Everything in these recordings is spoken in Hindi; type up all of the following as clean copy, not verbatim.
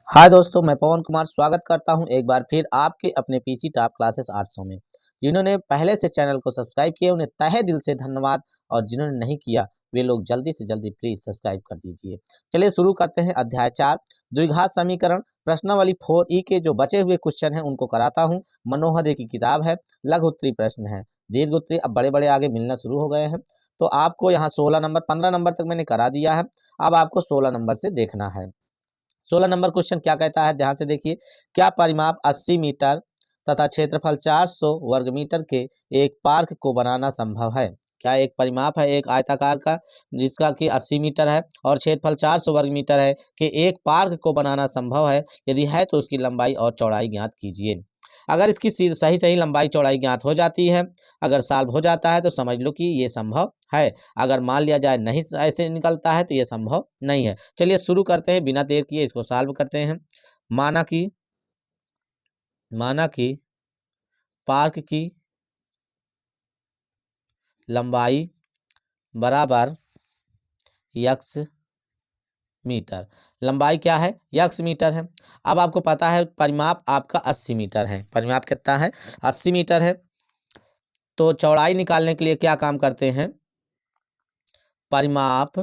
हाय दोस्तों, मैं पवन कुमार स्वागत करता हूं एक बार फिर आपके अपने पीसी टॉप क्लासेस 800 में। जिन्होंने पहले से चैनल को सब्सक्राइब किया उन्हें तहे दिल से धन्यवाद, और जिन्होंने नहीं किया वे लोग जल्दी से जल्दी प्लीज सब्सक्राइब कर दीजिए। चलिए शुरू करते हैं। अध्याय 4 द्विघात समीकरण प्रश्नावली 4E के जो बचे हुए क्वेश्चन हैं उनको कराता हूँ। मनोहर की किताब है, लघु उत्तरीय प्रश्न है। दीर्घ उत्तरीय अब बड़े बड़े आगे मिलना शुरू हो गए हैं। तो आपको यहाँ 16 नंबर 15 नंबर तक मैंने करा दिया है। अब आपको 16 नंबर से देखना है। 16 नंबर क्वेश्चन क्या कहता है, ध्यान से देखिए। क्या परिमाप 80 मीटर तथा क्षेत्रफल 400 वर्ग मीटर के एक पार्क को बनाना संभव है? क्या एक परिमाप है एक आयताकार का जिसका कि 80 मीटर है और क्षेत्रफल 400 वर्ग मीटर है कि एक पार्क को बनाना संभव है? यदि है तो उसकी लंबाई और चौड़ाई ज्ञात कीजिए। अगर इसकी सही सही लंबाई चौड़ाई ज्ञात हो जाती है, अगर सॉल्व हो जाता है तो समझ लो कि ये संभव है। अगर मान लिया जाए नहीं ऐसे निकलता है तो ये संभव नहीं है। चलिए शुरू करते हैं, बिना देर किए इसको सॉल्व करते हैं। माना कि पार्क की लंबाई बराबर यक्स मीटर। लंबाई क्या है? यक्स मीटर है। अब आपको पता है परिमाप आपका 80 मीटर है। परिमाप कितना है? 80 मीटर है। तो चौड़ाई निकालने के लिए क्या काम करते हैं? परिमाप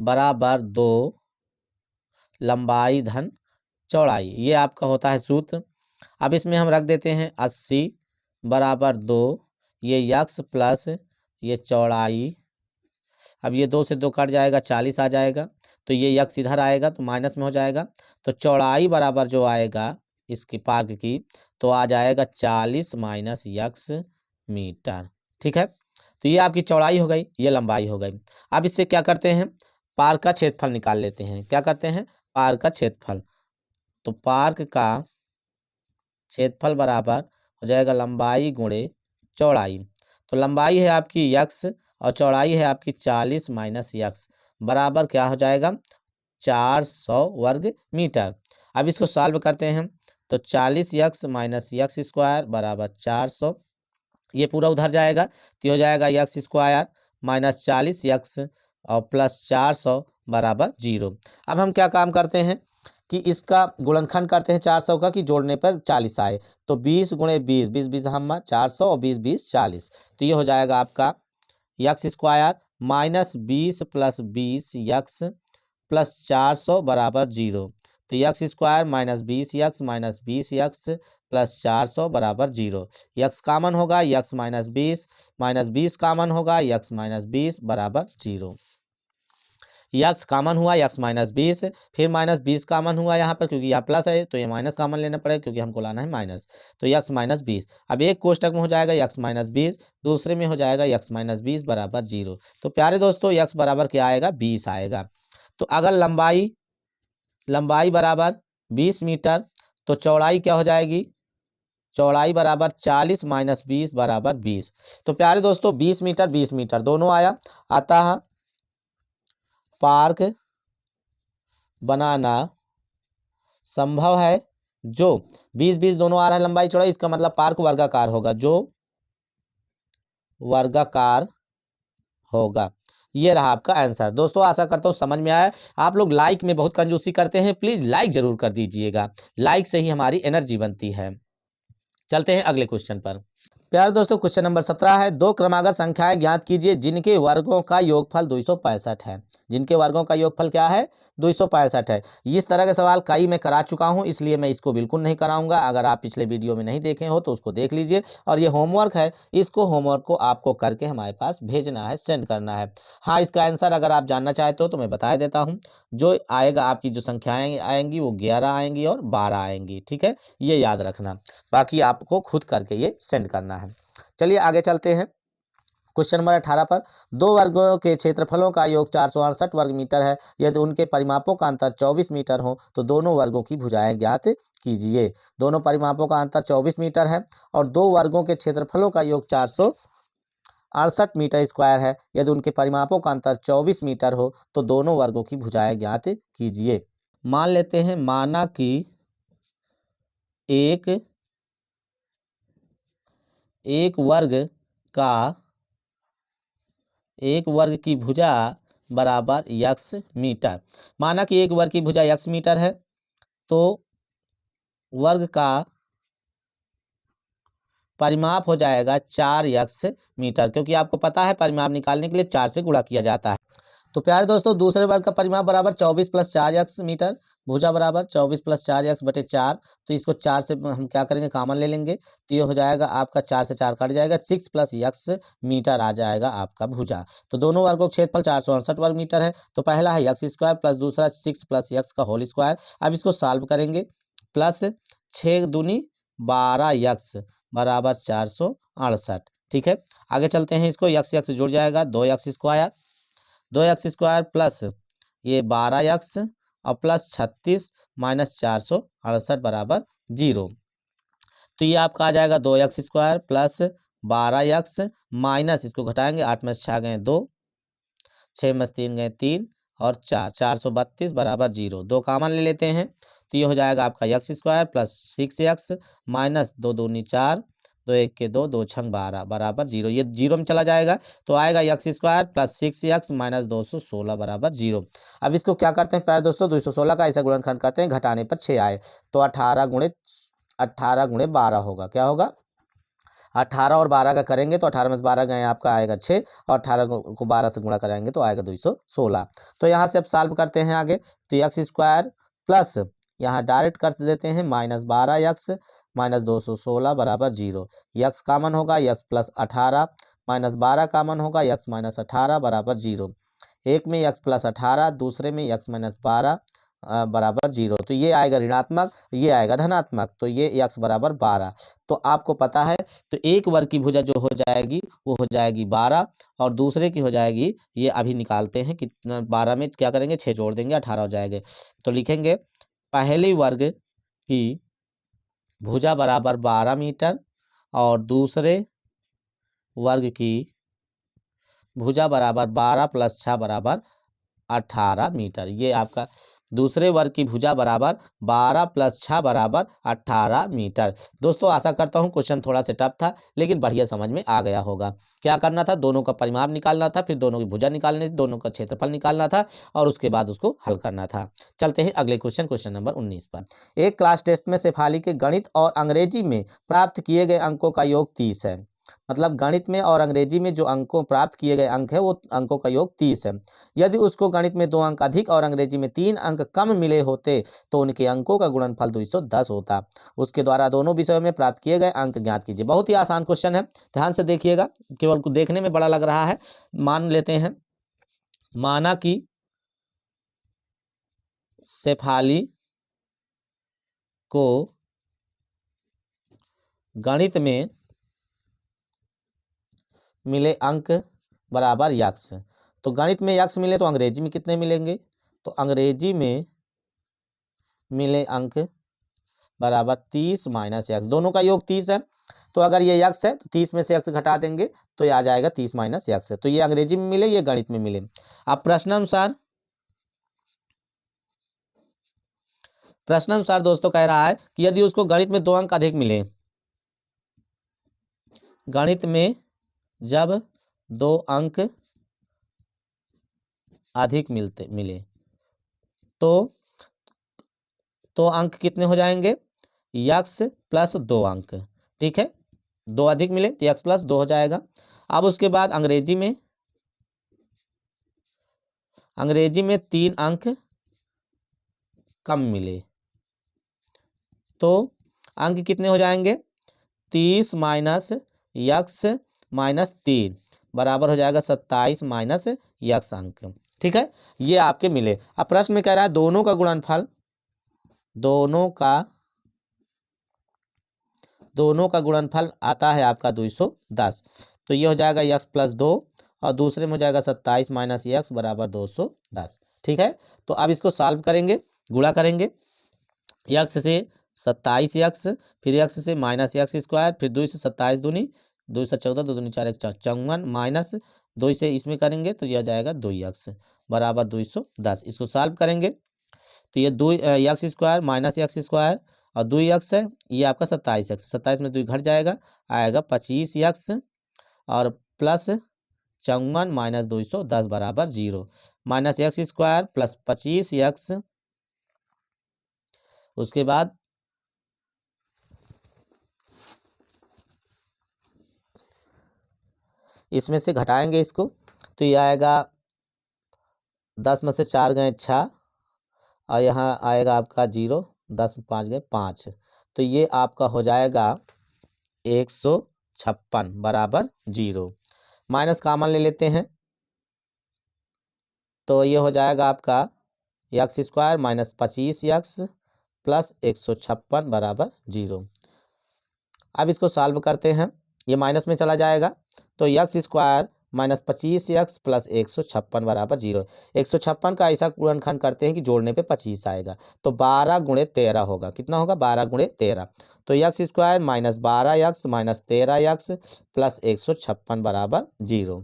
बराबर 2 लंबाई धन चौड़ाई, ये आपका होता है सूत्र। अब इसमें हम रख देते हैं 80 बराबर 2, ये यक्स प्लस ये चौड़ाई। अब ये 2 से 2 कट जाएगा, 40 आ जाएगा। तो ये यक्स इधर आएगा तो माइनस में हो जाएगा। तो चौड़ाई बराबर जो आएगा इसकी पार्क की, तो आ जाएगा 40 माइनस यक्स मीटर। ठीक है, तो ये आपकी चौड़ाई हो गई, ये लंबाई हो गई। अब इससे क्या करते हैं? पार्क का क्षेत्रफल निकाल लेते हैं। क्या करते हैं? पार्क का क्षेत्रफल। तो पार्क का क्षेत्रफल बराबर हो जाएगा लंबाई गुणे चौड़ाई। तो लंबाई है आपकी यक्स और चौड़ाई है आपकी 40 माइनस यक्स, बराबर क्या हो जाएगा? 400 वर्ग मीटर। अब इसको सॉल्व करते हैं तो 40 यक्स माइनस यक्स स्क्वायर बराबर 400। ये पूरा उधर जाएगा तो हो जाएगा यक्स स्क्वायर माइनस 40 यक्स और प्लस 400 बराबर 0। अब हम क्या काम करते हैं कि इसका गुणनखंड करते हैं 400 का, कि जोड़ने पर 40 आए। तो 20 गुणे 20, 20 20 हम 400 और 20 20 40। तो ये हो जाएगा आपका x square minus 20 plus 20 x plus 400 बराबर 0। तो x square minus 20 x minus 20 x plus 400 बराबर 0। यक्स कामन होगा, यक्स माइनस 20 कामन होगा, यक्स माइनस 20 बराबर 0। यक्स कामन हुआ, यक्स माइनस 20, फिर माइनस 20 कामन हुआ यहाँ पर, क्योंकि यहाँ प्लस है तो ये माइनस कामन लेना पड़ेगा क्योंकि हमको लाना है माइनस। तो यक्स माइनस 20, अब एक कोष्टक में हो जाएगा यक्स माइनस 20, दूसरे में हो जाएगा यक्स माइनस 20 बराबर 0। तो प्यारे दोस्तों यक्स बराबर क्या आएगा? 20 आएगा। तो अगर लंबाई बराबर 20 मीटर तो चौड़ाई क्या हो जाएगी? चौड़ाई बराबर 40 माइनस 20 बराबर 20। तो प्यारे दोस्तों 20 मीटर दोनों आया। अतः पार्क बनाना संभव है। जो 20 20 दोनों आ रहा है लंबाई चौड़ाई, इसका मतलब पार्क वर्गाकार होगा, जो वर्गाकार होगा। ये रहा आपका आंसर। दोस्तों आशा करता हूँ समझ में आया। आप लोग लाइक में बहुत कंजूसी करते हैं, प्लीज लाइक जरूर कर दीजिएगा। लाइक से ही हमारी एनर्जी बनती है। चलते हैं अगले क्वेश्चन पर। प्यारे दोस्तों क्वेश्चन नंबर 17 है, दो क्रमागत संख्याएं ज्ञात कीजिए जिनके वर्गों का योगफल 265 है। जिनके वर्गों का योगफल क्या है? 265 है। इस तरह के सवाल कई मैं करा चुका हूं, इसलिए मैं इसको बिल्कुल नहीं कराऊंगा। अगर आप पिछले वीडियो में नहीं देखे हो तो उसको देख लीजिए। और ये होमवर्क है, इसको होमवर्क को आपको करके हमारे पास भेजना है, सेंड करना है। हाँ, इसका आंसर अगर आप जानना चाहते हो तो मैं बता देता हूँ। जो आएगा आपकी जो संख्याएँ आएंगी वो 11 आएंगी और 12 आएंगी। ठीक है, ये याद रखना। बाकी आपको खुद करके ये सेंड करना है। चलिए आगे चलते हैं। क्वेश्चन नंबर 18 पर, दो वर्गों के क्षेत्रफलों का योग 468 वर्ग मीटर है। यदि उनके परिमापों का अंतर 24 मीटर हो तो दोनों वर्गों की भुजाएं ज्ञात कीजिए। दोनों परिमापों का अंतर 24 मीटर है और दो वर्गों के क्षेत्रफलों का योग 468 मीटर स्क्वायर है। यदि उनके परिमापों का अंतर 24 मीटर हो तो दोनों वर्गों की भुजाएं ज्ञात कीजिए। मान लेते हैं, माना कि एक वर्ग की भुजा बराबर यक्स मीटर। माना कि एक वर्ग की भुजा यक्स मीटर है, तो वर्ग का परिमाप हो जाएगा 4 यक्स मीटर, क्योंकि आपको पता है परिमाप निकालने के लिए 4 से गुणा किया जाता है। तो प्यारे दोस्तों, दूसरे वर्ग का परिमाप बराबर 24 + 4 यक्स मीटर, भुजा बराबर 24 + 4 यक्स बटे 4। तो इसको 4 से हम क्या करेंगे, कॉमन ले लेंगे, तो ये हो जाएगा आपका 4 से 4 कट जाएगा, 6 + यक्स मीटर आ जाएगा आपका भुजा। तो दोनों वर्गों का क्षेत्रफल 468 वर्ग मीटर है। तो पहला है यक्स स्क्वायर प्लस दूसरा 6 + यक्स का होल स्क्वायर। अब इसको सॉल्व करेंगे, प्लस 6 दूनी 12 यक्स बराबर 468। ठीक है, आगे चलते हैं, इसको यक्स यक्स जुड़ जाएगा, 2 x square, 2 x square plus ये 12 यक्स और प्लस 36 माइनस 468 बराबर 0। तो ये आपका आ जाएगा 2 x square plus 12 x minus, इसको घटाएंगे, 8 में 6 गए 2, 6 में 3 गए 3 और 4, 432 बराबर 0। 2 कॉमन ले लेते हैं, तो ये हो जाएगा आपका x square plus 6 x minus 2 दूनी 4, 2 1 के 2, 2 छंग 12 बराबर 0। ये 0 में चला जाएगा, तो आएगा x square plus 6 x minus 216 बराबर 0। अब इसको क्या करते हैं प्यारे दोस्तों, 216 का ऐसा गुणनखंड करते हैं, घटाने पर 6 आए, तो 18 गुणे 12 होगा, क्या होगा, 18 और 12 का करेंगे तो 18 में से 12 गए आपका आएगा 6, और 18 को 12 से गुणा कराएंगे तो आएगा 216। तो यहाँ से अब सॉल्व करते हैं आगे, तो यक्स स्क्वायर प्लस यहाँ डायरेक्ट कर देते हैं माइनस 12 यक्स माइनस 216 बराबर 0। यक्स कामन होगा, यक्स प्लस 18 माइनस 12 कामन होगा, यक्स माइनस 18 बराबर 0। एक में यक्स प्लस 18, दूसरे में यक्स माइनस 12 बराबर 0। तो ये आएगा ऋणात्मक, ये आएगा धनात्मक, तो ये यक्स बराबर 12। तो आपको पता है, तो एक वर्ग की भुजा जो हो जाएगी वो हो जाएगी 12, और दूसरे की हो जाएगी, ये अभी निकालते हैं कितना, 12 में क्या करेंगे 6 जोड़ देंगे 18 हो जाएंगे। तो लिखेंगे पहली वर्ग की भुजा बराबर 12 मीटर और दूसरे वर्ग की भुजा बराबर 12 + 6 बराबर 18 मीटर। ये आपका दूसरे वर्ग की भुजा बराबर 12 + 6 बराबर 18 मीटर। दोस्तों आशा करता हूँ क्वेश्चन थोड़ा सा टफ था, लेकिन बढ़िया समझ में आ गया होगा। क्या करना था, दोनों का परिमाप निकालना था, फिर दोनों की भुजा निकालनी थी, दोनों का क्षेत्रफल निकालना था, और उसके बाद उसको हल करना था। चलते हैं अगले क्वेश्चन नंबर 19 पर। एक क्लास टेस्ट में शेफाली के गणित और अंग्रेजी में प्राप्त किए गए अंकों का योग 30 है। मतलब गणित में और अंग्रेजी में जो अंकों प्राप्त किए गए अंक है वो अंकों का योग 30 है। यदि उसको गणित में 2 अंक अधिक और अंग्रेजी में 3 अंक कम मिले होते तो उनके अंकों का गुणनफल 210 होता। उसके द्वारा दोनों विषयों में प्राप्त किए गए अंक ज्ञात कीजिए। बहुत ही आसान क्वेश्चन है, ध्यान से देखिएगा, केवल देखने में बड़ा लग रहा है। मान लेते हैं, माना कि शेफाली को गणित में मिले अंक बराबर यक्स। तो गणित में यक्स मिले तो अंग्रेजी में कितने मिलेंगे, तो अंग्रेजी में मिले अंक बराबर 30 - यक्स। दोनों का योग 30 है, तो अगर ये यक्स है तो 30 में से यक्स घटा देंगे तो ये आ जाएगा 30 - यक्स। तो ये अंग्रेजी में मिले, ये गणित में मिले। अब प्रश्नानुसार दोस्तों कह रहा है कि यदि उसको गणित में 2 अंक अधिक मिले, गणित में जब 2 अंक अधिक मिले तो अंक कितने हो जाएंगे, यक्स प्लस 2 अंक। ठीक है, 2 अधिक मिले तो यक्स प्लस 2 हो जाएगा। अब उसके बाद अंग्रेजी में 3 अंक कम मिले तो अंक कितने हो जाएंगे, 30 - यक्स माइनस 3 बराबर हो जाएगा 27 - यक्स अंक। ठीक है, ये आपके मिले। अब प्रश्न में कह रहा है दोनों का गुणनफल, दोनों का गुणनफल आता है आपका 210। तो ये हो जाएगा यक्स प्लस 2 और दूसरे में हो जाएगा 27 - यक्स बराबर 210। ठीक है, तो अब इसको सॉल्व करेंगे, गुणा करेंगे, यक्स से 27 यक्स, फिर यक्स से माइनस यक्स स्क्वायर, फिर 2 से 27 दूनी 2 से 14, 2 दूनी 4 1 4 54 माइनस 2 से इसमें करेंगे तो यह जाएगा 2 यक्स बराबर 210। इसको सॉल्व करेंगे तो ये 2 x square minus x square और 2 यक्स है, ये आपका 27 यक्स, 27 में 2 घट जाएगा, आएगा 25 यक्स और प्लस 54 - 210 बराबर 0। Minus x square plus 25x, उसके बाद इसमें से घटाएंगे इसको तो ये आएगा 10 में से 4 गए 6 और यहाँ आएगा आपका 0, 10 में 5 गए 5, तो ये आपका हो जाएगा 156 बराबर 0। माइनस कॉमन ले लेते हैं तो ये हो जाएगा आपका x square minus 25x plus 156 बराबर 0। अब इसको सॉल्व करते हैं, ये माइनस में चला जाएगा तो x square minus 25x plus 156 बराबर 0। 156 का ऐसा गुणनखंड करते हैं कि जोड़ने पे 25 आएगा, तो 12 गुणे 13 होगा। कितना होगा? 12 गुणे 13, तो x square minus 12x minus 13x plus 156 बराबर 0।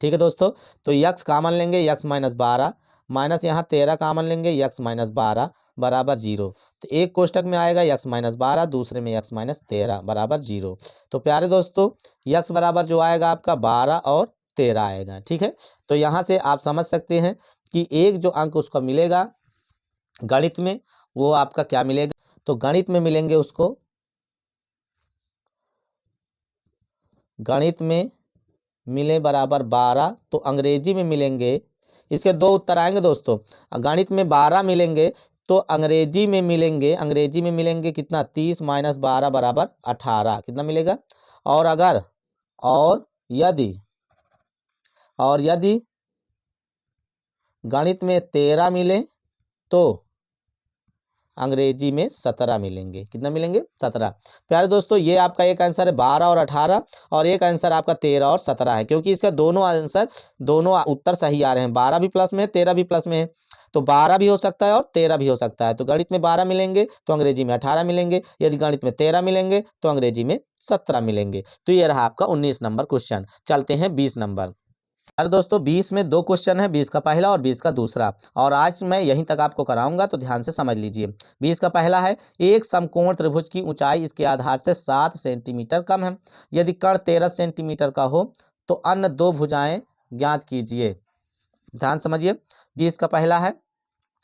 ठीक है दोस्तों, तो यक्स कॉमन लेंगे, यक्स माइनस 12 माइनस यहाँ 13 कॉमन लेंगे, यक्स माइनस 12 बराबर 0। तो एक कोष्टक में आएगा यक्स माइनस 12, दूसरे में यक्स माइनस 13 बराबर 0। तो प्यारे दोस्तों यक्स बराबर जो आएगा आपका 12 और 13 आएगा। ठीक है, तो यहाँ से आप समझ सकते हैं कि एक जो अंक उसका मिलेगा गणित में वो आपका क्या मिलेगा, तो गणित में मिलेंगे उसको, गणित में मिले बराबर 12, तो अंग्रेजी में मिलेंगे, इसके दो उत्तर आएंगे दोस्तों। गणित में 12 मिलेंगे तो अंग्रेजी में मिलेंगे कितना? 30 माइनस 12 बराबर 18, कितना मिलेगा? और अगर और यदि गणित में 13 मिले तो अंग्रेजी में 17 मिलेंगे। कितना मिलेंगे? 17। प्यारे दोस्तों ये आपका एक आंसर है 12 और 18, और एक आंसर आपका 13 और 17 है, क्योंकि इसका दोनों उत्तर सही आ रहे हैं। 12 भी प्लस में है, 13 भी प्लस में है, तो 12 भी हो सकता है और 13 भी हो सकता है। तो गणित में 12 मिलेंगे तो अंग्रेजी में 18 मिलेंगे, यदि गणित में 13 मिलेंगे तो अंग्रेजी में 17 मिलेंगे। तो ये रहा आपका 19 नंबर क्वेश्चन। चलते हैं 20 नंबर। अरे दोस्तों 20 में दो क्वेश्चन है, 20 का पहला और 20 का दूसरा, और आज मैं यहीं तक आपको कराऊंगा, तो ध्यान से समझ लीजिए। 20 का पहला है, एक समकोण त्रिभुज की ऊंचाई इसके आधार से 7 सेंटीमीटर कम है, यदि कर्ण 13 सेंटीमीटर का हो तो अन्य दो भुजाएं ज्ञात कीजिए। ध्यान समझिए, 20 का पहला है,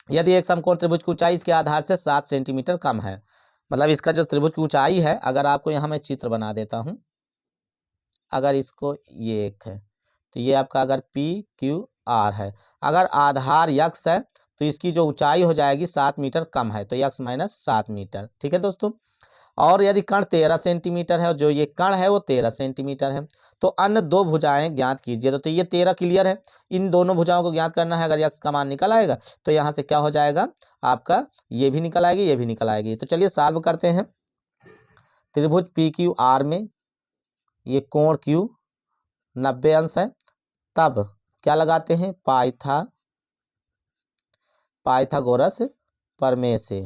यदि एक समकोण त्रिभुज की ऊंचाई इसके आधार से 7 सेंटीमीटर कम है, मतलब इसका जो त्रिभुज की ऊंचाई है, अगर आपको यहाँ मैं चित्र बना देता हूँ, अगर इसको ये एक है तो ये आपका अगर पी क्यू आर है, अगर आधार यक्स है तो इसकी जो ऊंचाई हो जाएगी 7 मीटर कम है, तो यक्स माइनस 7 मीटर। ठीक है दोस्तों, और यदि कर्ण 13 सेंटीमीटर है और जो ये कर्ण है वो 13 सेंटीमीटर है, तो अन्य दो भुजाएं ज्ञात कीजिए। तो ये 13 क्लियर है, इन दोनों भुजाओं को ज्ञात करना है। अगर यक्स का मान निकल आएगा तो यहाँ से क्या हो जाएगा आपका, ये भी निकल आएगी, ये भी निकल आएगी। तो चलिए सॉल्व करते हैं। त्रिभुज पी क्यू आर में ये कोण क्यू 90 अंश है, तब क्या लगाते हैं? पाइथागोरस प्रमेय से।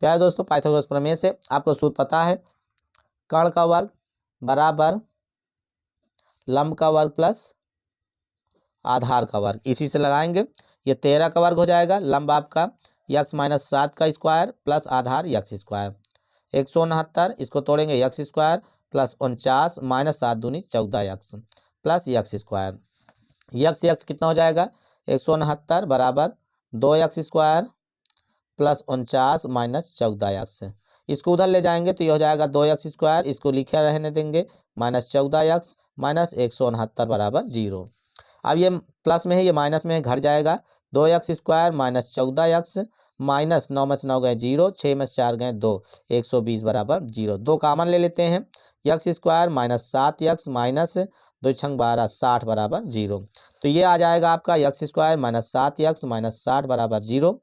प्यारे दोस्तों पाइथागोरस प्रमेय से आपको सूत्र पता है, कर्ण का वर्ग बराबर लंब का वर्ग प्लस आधार का वर्ग, इसी से लगाएंगे। ये 13 का वर्ग हो जाएगा, लंब आपका यक्स माइनस 7 का स्क्वायर प्लस आधार यक्स स्क्वायर, 169, इसको तोड़ेंगे यक्स स्क्वायर प्लस 49 माइनस 7 दूनी 14 x plus x square, x कितना हो जाएगा? 169 बराबर 2 x square plus 49 minus 14 x. इसको उधर ले जाएंगे तो ये हो जाएगा 2 यक्स स्क्वायर, इसको लिखे रहने देंगे, माइनस 14 यक्स माइनस 169 बराबर 0। अब ये प्लस में है, ये माइनस में है, घट जाएगा। 2 x square minus 14 x minus 9 में से 9 गए 0, 6 में से 4 गए 2, 120 बराबर 0। 2 कॉमन ले लेते हैं, x square minus 7 x minus 2 छंग 12 60 बराबर 0। तो ये आ जाएगा आपका x square minus 7 x minus 60 बराबर 0।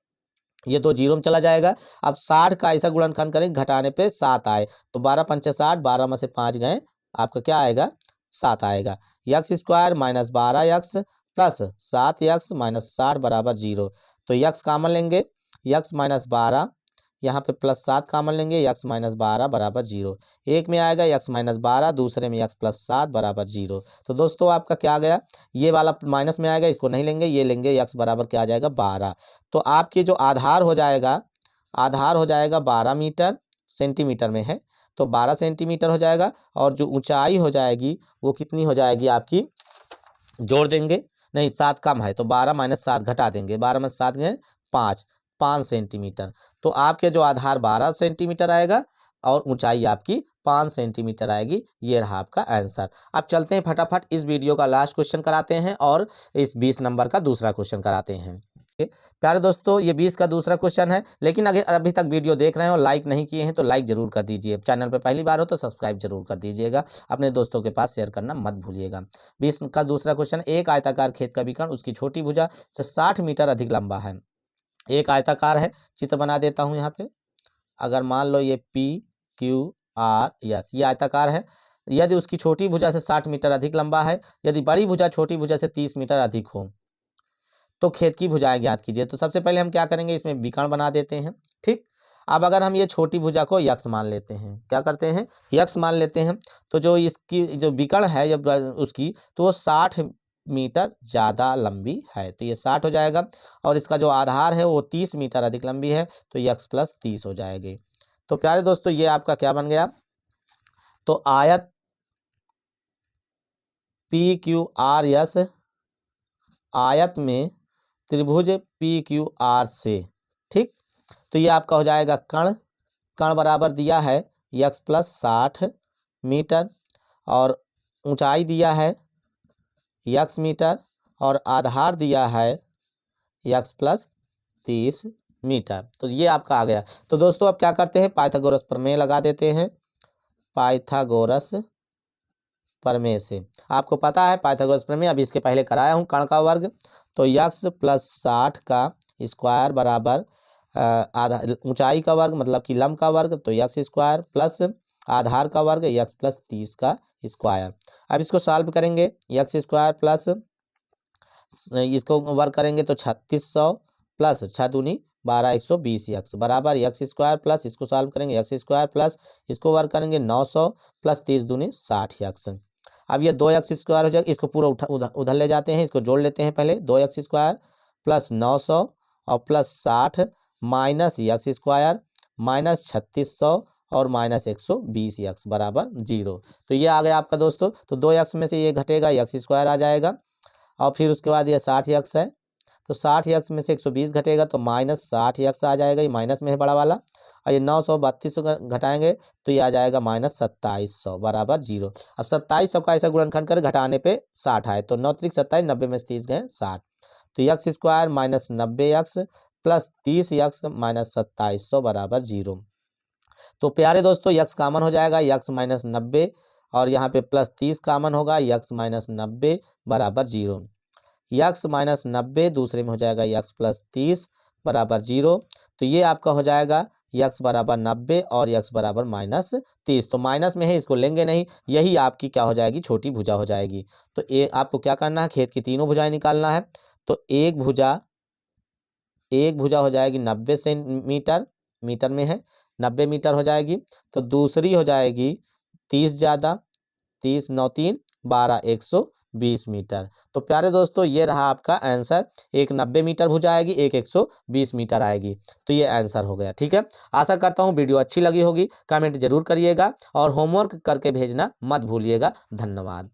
ये तो 0 में चला जाएगा। अब 60 का ऐसा गुणनखंड करें घटाने पे 7 आए, तो 12 पंचे 60, 12 में से 5 गए, आपका क्या आएगा? 7 आएगा। X square minus 12 x plus 7 x minus 60 बराबर 0। तो यक्स कॉमन लेंगे, यक्स माइनस 12, यहाँ पे प्लस 7 कॉमन लेंगे, यक्स माइनस 12 बराबर 0। एक में आएगा यक्स माइनस 12, दूसरे में यक्स प्लस 7 बराबर 0। तो दोस्तों आपका क्या आ गया? ये वाला माइनस में आएगा, इसको नहीं लेंगे, ये लेंगे, यक्स बराबर क्या आ जाएगा? 12। तो आपके जो आधार हो जाएगा 12 मीटर, सेंटीमीटर में है तो 12 सेंटीमीटर हो जाएगा, और जो ऊंचाई हो जाएगी वो कितनी हो जाएगी आपकी, जोड़ देंगे, नहीं 7 कम है तो 12 माइनस 7 घटा देंगे, 12 में 7 गए 5 सेंटीमीटर। तो आपके जो आधार 12 सेंटीमीटर आएगा और ऊंचाई आपकी 5 सेंटीमीटर आएगी। ये रहा आपका आंसर। अब चलते हैं फटाफट इस वीडियो का लास्ट क्वेश्चन कराते हैं और इस 20 नंबर का दूसरा क्वेश्चन कराते हैं। प्यारे दोस्तों ये 20 का दूसरा क्वेश्चन है, लेकिन अगर अभी तक वीडियो देख रहे हैं और लाइक नहीं किए हैं तो लाइक जरूर कर दीजिए। चैनल पे पहली बार हो तो सब्सक्राइब जरूर कर दीजिएगा, अपने दोस्तों के पास शेयर करना मत भूलिएगा। 20 का दूसरा क्वेश्चन, एक आयताकार खेत का विकर्ण उसकी छोटी भुजा से 60 मीटर अधिक लंबा है। एक आयताकार है, चित्र बना देता हूँ यहाँ पे। अगर मान लो ये PQR यस ये आयताकार है, यदि उसकी छोटी भुजा से 60 मीटर अधिक लंबा है, यदि बड़ी भुजा छोटी भुजा से 30 मीटर अधिक हो तो खेत की भुजाएं ज्ञात कीजिए। तो सबसे पहले हम क्या करेंगे, इसमें विकर्ण बना देते हैं। ठीक, अब अगर हम ये छोटी भुजा को यक्स मान लेते हैं, क्या करते हैं यक्स मान लेते हैं, तो जो इसकी जो विकर्ण है जब उसकी तो वो 60 मीटर ज़्यादा लंबी है, तो ये 60 हो जाएगा। और इसका जो आधार है वो 30 मीटर अधिक लंबी है, तो यक्स प्लस 30 हो जाएगी। तो प्यारे दोस्तों ये आपका क्या बन गया, तो आयत PQRS आयत में त्रिभुज PQR से, ठीक, तो ये आपका हो जाएगा कर्ण बराबर दिया है यक्स प्लस 60 मीटर और ऊंचाई दिया है यक्स मीटर और आधार दिया है यक्स प्लस 30 मीटर। तो ये आपका आ गया। तो दोस्तों अब क्या करते हैं, पाइथागोरस प्रमेय लगा देते हैं। पाइथागोरस प्रमेय से आपको पता है पाइथागोरस प्रमेय, अभी इसके पहले कराया हूँ। कर्ण का वर्ग तो यक्स प्लस 60 का स्क्वायर बराबर आधा ऊंचाई का वर्ग मतलब कि लंब का वर्ग तो यक्स स्क्वायर प्लस आधार का वर्ग यक्स प्लस 30 का स्क्वायर। अब इसको सॉल्व करेंगे, यक्स स्क्वायर प्लस इसको वर्ग करेंगे तो 3600 प्लस 6 दूनी 12 120 यक्स बराबर यक्स स्क्वायर प्लस इसको सॉल्व करेंगे यक्स स्क्वायर प्लस इसको वर्ग करेंगे 900 प्लस 30 दूनी 60 यक्स। अब ये 2 यक्स स्क्वायर हो जाएगा, इसको पूरा उधर ले जाते हैं, इसको जोड़ लेते हैं पहले। 2 यक्स स्क्वायर प्लस 900 और plus 60 minus x square minus 3600 और माइनस 120 यक्स बराबर 0। तो ये आ गया आपका दोस्तों। तो 2 यक्स में से ये घटेगा यक्स स्क्वायर आ जाएगा और फिर उसके बाद ये 60 यक्स है तो 60 यक्स में से 120 घटेगा तो माइनस 60 यक्स आ जाएगा, ये माइनस में है बड़ा वाला। और ये 932 घटाएंगे तो ये आ जाएगा माइनस 2700 बराबर 0। अब 2700 का ऐसा गुणनखंड कर घटाने पे 60 आए तो 9 त्रिक 27 90 में से 30 गए 60। तो x square minus 90 x plus 30 x minus 2700 बराबर 0। तो प्यारे दोस्तों यक्स कामन हो जाएगा, यक्स माइनस 90 और यहाँ पे प्लस 30 कामन होगा, यक्स माइनस 90 बराबर 0। यक्स माइनस 90 दूसरे में हो जाएगा यक्स प्लस 30 बराबर 0। तो ये आपका हो जाएगा यक्स बराबर 90 और यक्स बराबर माइनस 30। तो माइनस में है इसको लेंगे नहीं, यही आपकी क्या हो जाएगी छोटी भुजा हो जाएगी। तो ये आपको क्या करना है, खेत की तीनों भुजाएं निकालना है। तो एक भुजा हो जाएगी 90 सेंटीमीटर, मीटर में है 90 मीटर हो जाएगी। तो दूसरी हो जाएगी 30 ज़्यादा 30 9 3 12 120 मीटर। तो प्यारे दोस्तों ये रहा आपका आंसर, एक 90 मीटर भुजा आएगी, एक 120 मीटर आएगी। तो ये आंसर हो गया। ठीक है, आशा करता हूँ वीडियो अच्छी लगी होगी, कमेंट जरूर करिएगा और होमवर्क करके भेजना मत भूलिएगा। धन्यवाद।